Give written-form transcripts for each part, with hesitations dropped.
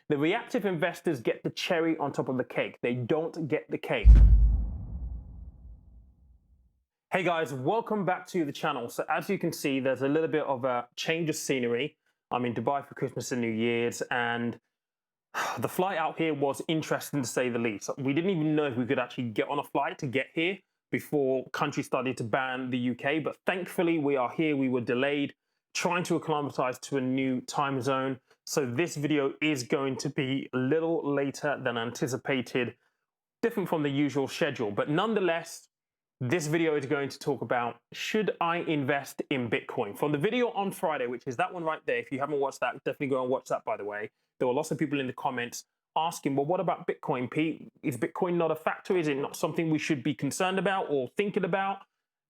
The reactive investors get the cherry on top of the cake. They don't get the cake. Hey guys, welcome back to the channel. So as you can see, there's a little bit of a change of scenery. I'm in Dubai for Christmas and New Year's, and the flight out here was interesting to say the least. We didn't even know if we could actually get on a flight to get here before countries started to ban the UK, but thankfully we are here. We were delayed, trying to acclimatize to a new time zone. So this video is going to be a little later than anticipated, different from the usual schedule, but nonetheless, this video is going to talk about, should I invest in Bitcoin? From the video on Friday, which is that one right there. If you haven't watched that, definitely go and watch that, by the way. There were lots of people in the comments asking, well, what about Bitcoin, Pete? Is Bitcoin not a factor? Is it not something we should be concerned about or thinking about?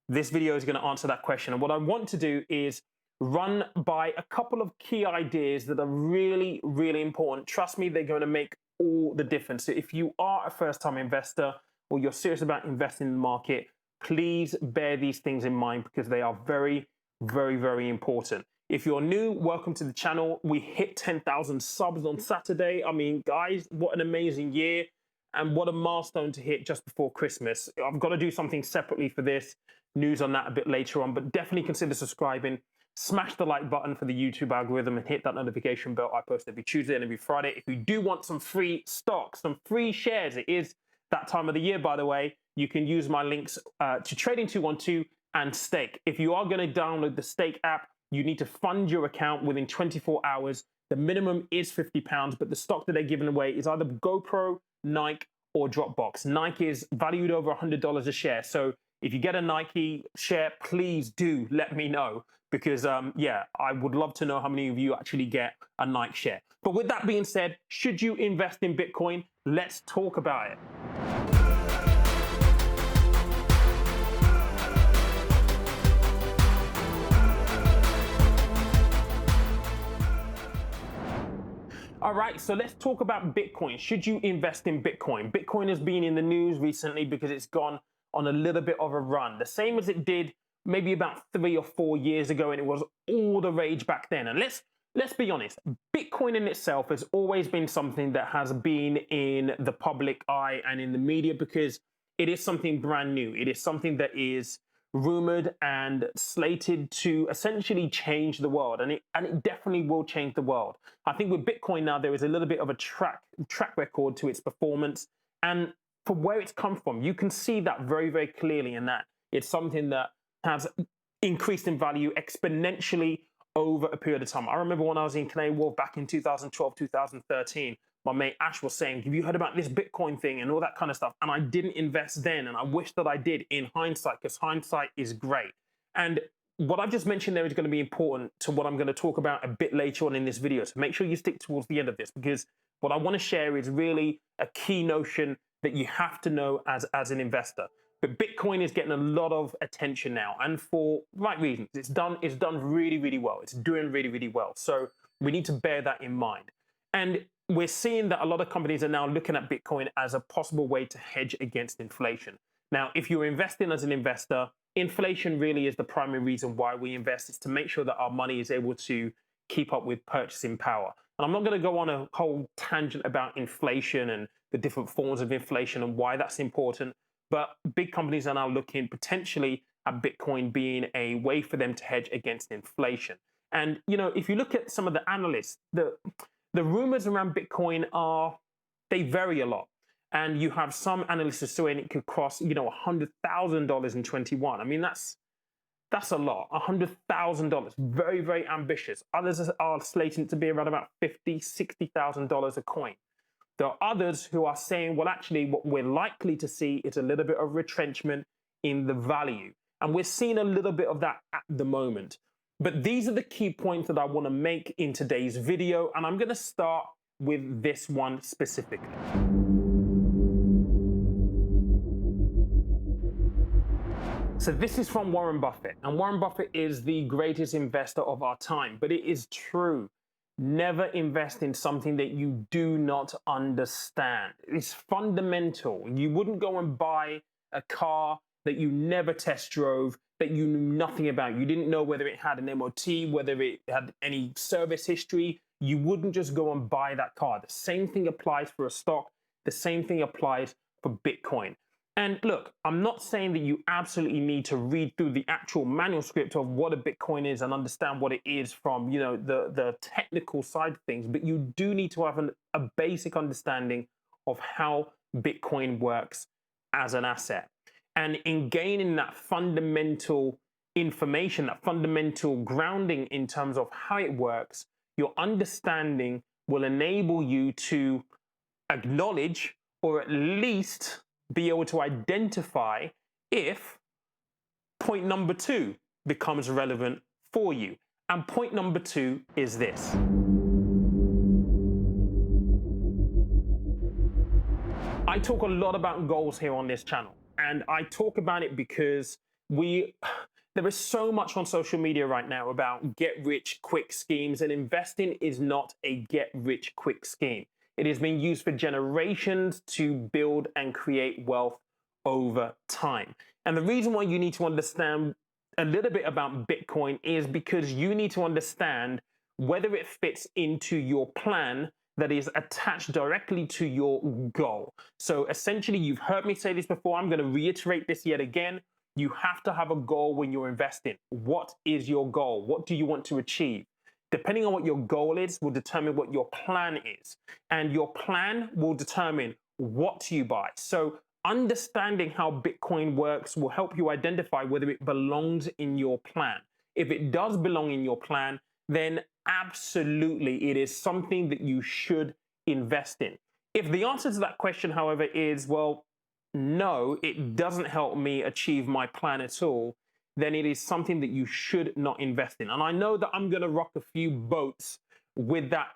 This video is going to answer that question. And what I want to do is run by a couple of key ideas that are really, really important. Trust me, they're going to make all the difference. So if you are a first-time investor or you're serious about investing in the market, please bear these things in mind because they are very, very, very important. If you're new, welcome to the channel. We hit 10,000 subs on Saturday. I mean, guys, what an amazing year and what a milestone to hit just before Christmas. I've got to do something separately for this. News on that a bit later on, but definitely consider subscribing. Smash the like button for the YouTube algorithm and hit that notification bell. I post every Tuesday and every Friday. If you do want some free stocks, some free shares, it is that time of the year, by the way. You can use my links to Trading 212 and Stake. If you are going to download the Stake app, you need to fund your account within 24 hours. The minimum is £50, but the stock that they're giving away is either GoPro, Nike, or Dropbox. Nike is valued over $100 a share. So if you get a Nike share, please do let me know because, yeah, I would love to know how many of you actually get a Nike share. But with that being said, should you invest in Bitcoin? Let's talk about it. All right, so let's talk about Bitcoin. Should you invest in Bitcoin? Bitcoin has been in the news recently because it's gone on a little bit of a run, the same as it did maybe about 3 or 4 years ago, and it was all the rage back then. And let's be honest, Bitcoin in itself has always been something that has been in the public eye and in the media because it is something brand new. It is something that is rumored and slated to essentially change the world, and it definitely will change the world. I think with Bitcoin now there is a little bit of a track record to its performance, and from where it's come from, you can see that very, very clearly, in that it's something that has increased in value exponentially over a period of time. I remember when I was in Canary Wharf back in 2012, 2013, my mate Ash was saying, have you heard about this Bitcoin thing and all that kind of stuff? And I didn't invest then, and I wish that I did in hindsight, because hindsight is great. And what I've just mentioned there is going to be important to what I'm going to talk about a bit later on in this video. So make sure you stick towards the end of this, because what I want to share is really a key notion that you have to know as an investor. But Bitcoin is getting a lot of attention now, and for right reasons. It's done really, really well. It's doing really, really well. So we need to bear that in mind. And we're seeing that a lot of companies are now looking at Bitcoin as a possible way to hedge against inflation. Now, if you're investing as an investor, inflation really is the primary reason why we invest. Is to make sure that our money is able to keep up with purchasing power. And I'm not going to go on a whole tangent about inflation and the different forms of inflation and why that's important. But big companies are now looking potentially at Bitcoin being a way for them to hedge against inflation. And, you know, if you look at some of the analysts, the rumors around Bitcoin they vary a lot. And you have some analysts saying it could cross, you know, $100,000 in 21. I mean, that's a lot, $100,000, very, very ambitious. Others are slating it to be around about $50,000, $60,000 a coin. There are others who are saying, well, actually, what we're likely to see is a little bit of retrenchment in the value. And we're seeing a little bit of that at the moment. But these are the key points that I want to make in today's video. And I'm going to start with this one specifically. So this is from Warren Buffett. And Warren Buffett is the greatest investor of our time. But it is true. Never invest in something that you do not understand. It's fundamental. You wouldn't go and buy a car that you never test drove, that you knew nothing about. You didn't know whether it had an MOT, whether it had any service history. you wouldn't just go and buy that car. The same thing applies for a stock. The same thing applies for Bitcoin. And look, I'm not saying that you absolutely need to read through the actual manuscript of what a Bitcoin is and understand what it is from, the technical side of things, but you do need to have a basic understanding of how Bitcoin works as an asset. And in gaining that fundamental information, that fundamental grounding in terms of how it works, your understanding will enable you to acknowledge, or at least be able to identify, if point number 2 becomes relevant for you. And point number 2 is this. I talk a lot about goals here on this channel, and I talk about it because there is so much on social media right now about get-rich-quick schemes, and investing is not a get-rich-quick scheme. It has been used for generations to build and create wealth over time. And the reason why you need to understand a little bit about Bitcoin is because you need to understand whether it fits into your plan that is attached directly to your goal. So essentially, you've heard me say this before. I'm going to reiterate this yet again. You have to have a goal when you're investing. What is your goal? What do you want to achieve? Depending on what your goal is, will determine what your plan is. And your plan will determine what you buy. So understanding how Bitcoin works will help you identify whether it belongs in your plan. If it does belong in your plan, then absolutely it is something that you should invest in. If the answer to that question, however, is, well, no, it doesn't help me achieve my plan at all, then it is something that you should not invest in. And I know that I'm going to rock a few boats with that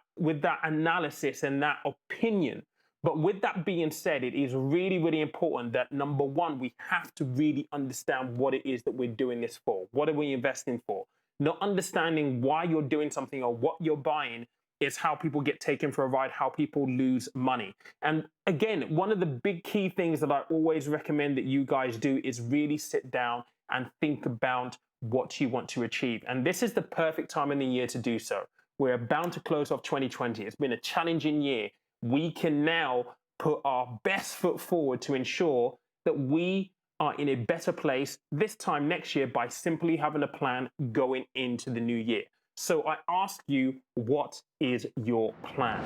analysis and that opinion. But with that being said, it is really, really important that, number one, we have to really understand what it is that we're doing this for. What are we investing for? Not understanding why you're doing something or what you're buying is how people get taken for a ride, how people lose money. And again, one of the big key things that I always recommend that you guys do is really sit down and think about what you want to achieve. And this is the perfect time in the year to do so. We're bound to close off 2020. It's been a challenging year. We can now put our best foot forward to ensure that we are in a better place this time next year by simply having a plan going into the new year. So I ask you, what is your plan?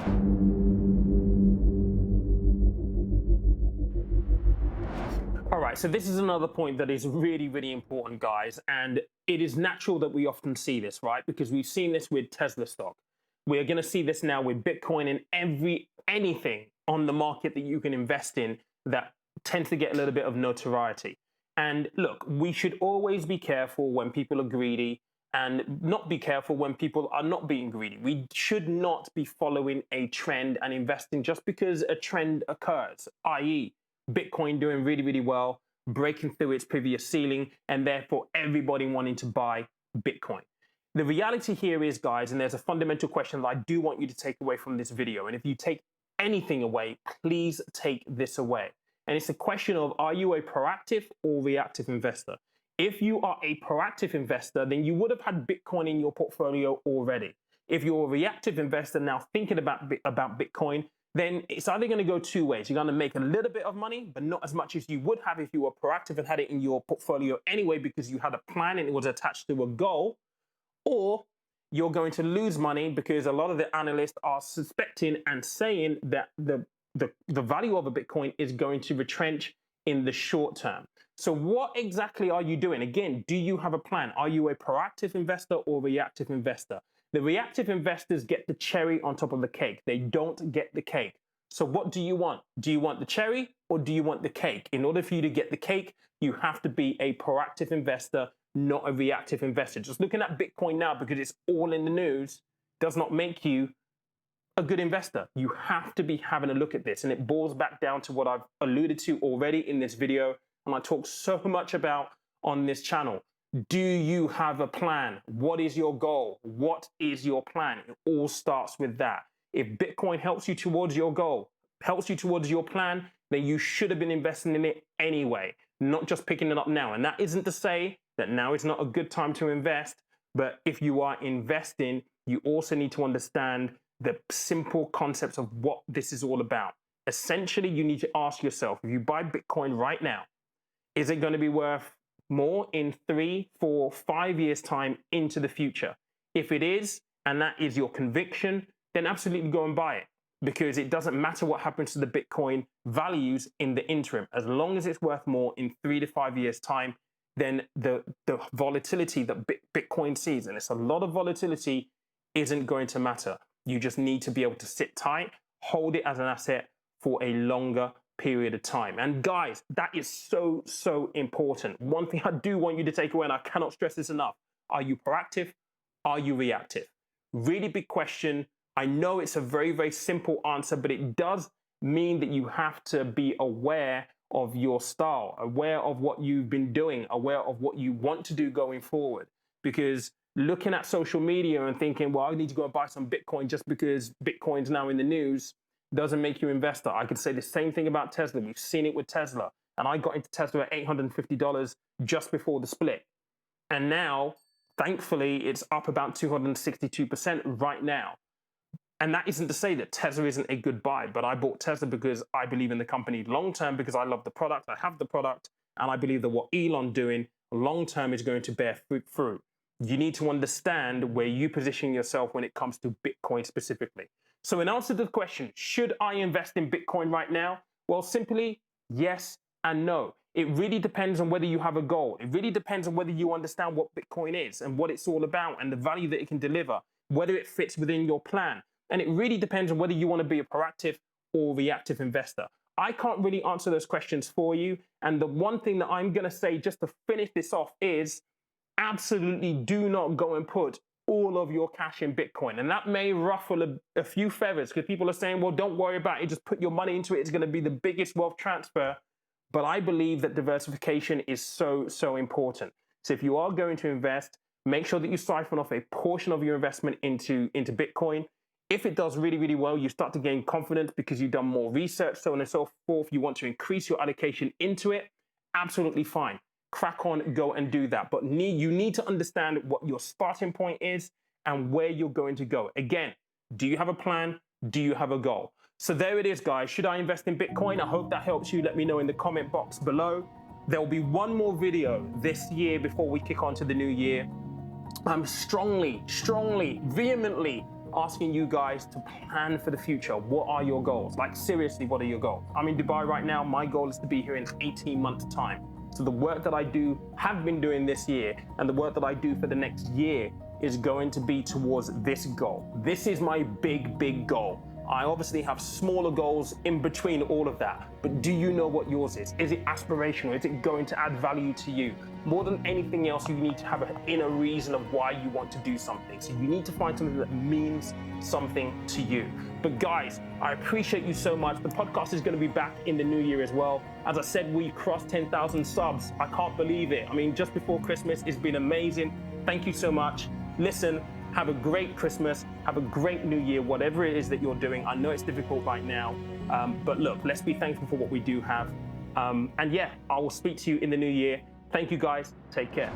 All right, so this is another point that is really, really important, guys. And it is natural that we often see this, right? Because we've seen this with Tesla stock. We're going to see this now with Bitcoin and anything on the market that you can invest in that tends to get a little bit of notoriety. And look, we should always be careful when people are greedy and not be careful when people are not being greedy. We should not be following a trend and investing just because a trend occurs, i.e., Bitcoin doing really, really well, breaking through its previous ceiling, and therefore everybody wanting to buy Bitcoin. The reality here is, guys, and there's a fundamental question that I do want you to take away from this video. And if you take anything away, please take this away. And it's a question of, are you a proactive or reactive investor? If you are a proactive investor, then you would have had Bitcoin in your portfolio already. If you're a reactive investor now thinking about Bitcoin, then it's either going to go two ways. You're going to make a little bit of money, but not as much as you would have if you were proactive and had it in your portfolio anyway because you had a plan and it was attached to a goal. Or you're going to lose money because a lot of the analysts are suspecting and saying that the value of a Bitcoin is going to retrench in the short term. So what exactly are you doing? Again, do you have a plan? Are you a proactive investor or reactive investor? The reactive investors get the cherry on top of the cake. They don't get the cake. So what do you want? Do you want the cherry or do you want the cake? In order for you to get the cake, you have to be a proactive investor, not a reactive investor. Just looking at Bitcoin now because it's all in the news does not make you a good investor. You have to be having a look at this. And it boils back down to what I've alluded to already in this video and I talk so much about on this channel. Do you have a plan? What is your goal? What is your plan? It all starts with that. If Bitcoin helps you towards your goal, helps you towards your plan, then you should have been investing in it anyway, not just picking it up now. And that isn't to say that now is not a good time to invest, but if you are investing, you also need to understand the simple concepts of what this is all about. Essentially, you need to ask yourself, if you buy Bitcoin right now, is it going to be worth more in 3, 4, 5 years' time into the future? If it is, and that is your conviction, then absolutely go and buy it, because it doesn't matter what happens to the Bitcoin values in the interim. As long as it's worth more in 3 to 5 years' time, then the volatility that Bitcoin sees, and it's a lot of volatility, isn't going to matter. You just need to be able to sit tight, hold it as an asset for a longer period of time. And guys, that is so, so important. One thing I do want you to take away, and I cannot stress this enough: are you proactive? Are you reactive? Really big question. I know it's a very, very simple answer, but it does mean that you have to be aware of your style, aware of what you've been doing, aware of what you want to do going forward. Because looking at social media and thinking, well, I need to go and buy some Bitcoin just because Bitcoin's now in the news, doesn't make you an investor. I could say the same thing about Tesla. We've seen it with Tesla. And I got into Tesla at $850 just before the split. And now, thankfully, it's up about 262% right now. And that isn't to say that Tesla isn't a good buy, but I bought Tesla because I believe in the company long-term, because I love the product, I have the product, and I believe that what Elon's doing long-term is going to bear fruit. You need to understand where you position yourself when it comes to Bitcoin specifically. So in answer to the question, should I invest in Bitcoin right now? Well, simply yes and no. It really depends on whether you have a goal. It really depends on whether you understand what Bitcoin is and what it's all about and the value that it can deliver, whether it fits within your plan. And it really depends on whether you want to be a proactive or reactive investor. I can't really answer those questions for you. And the one thing that I'm going to say just to finish this off is absolutely do not go and put all of your cash in Bitcoin. And that may ruffle a few feathers, because people are saying, well, don't worry about it. Just put your money into it. It's going to be the biggest wealth transfer. But I believe that diversification is so, so important. So if you are going to invest, make sure that you siphon off a portion of your investment into Bitcoin. If it does really, really well, you start to gain confidence because you've done more research, so on and so forth. You want to increase your allocation into it. Absolutely fine. Crack on, go and do that. But you need to understand what your starting point is and where you're going to go. Again, do you have a plan? Do you have a goal? So there it is, guys. Should I invest in Bitcoin? I hope that helps you. Let me know in the comment box below. There will be one more video this year before we kick on to the new year. I'm strongly, vehemently asking you guys to plan for the future. What are your goals? Like, seriously, what are your goals? I'm in Dubai right now. My goal is to be here in 18 months' time. So the work that I have been doing this year, and the work that I do for the next year, is going to be towards this goal. This is my big, big goal. I obviously have smaller goals in between all of that, but do you know what yours is? Is it aspirational? Is it going to add value to you? More than anything else, you need to have an inner reason of why you want to do something. So you need to find something that means something to you. But guys, I appreciate you so much. The podcast is going to be back in the new year as well. As I said, we crossed 10,000 subs. I can't believe it. I mean, just before Christmas, it's been amazing. Thank you so much. Listen, have a great Christmas, have a great new year, whatever it is that you're doing. I know it's difficult right now, but look, let's be thankful for what we do have. And yeah, I will speak to you in the new year. Thank you guys, take care.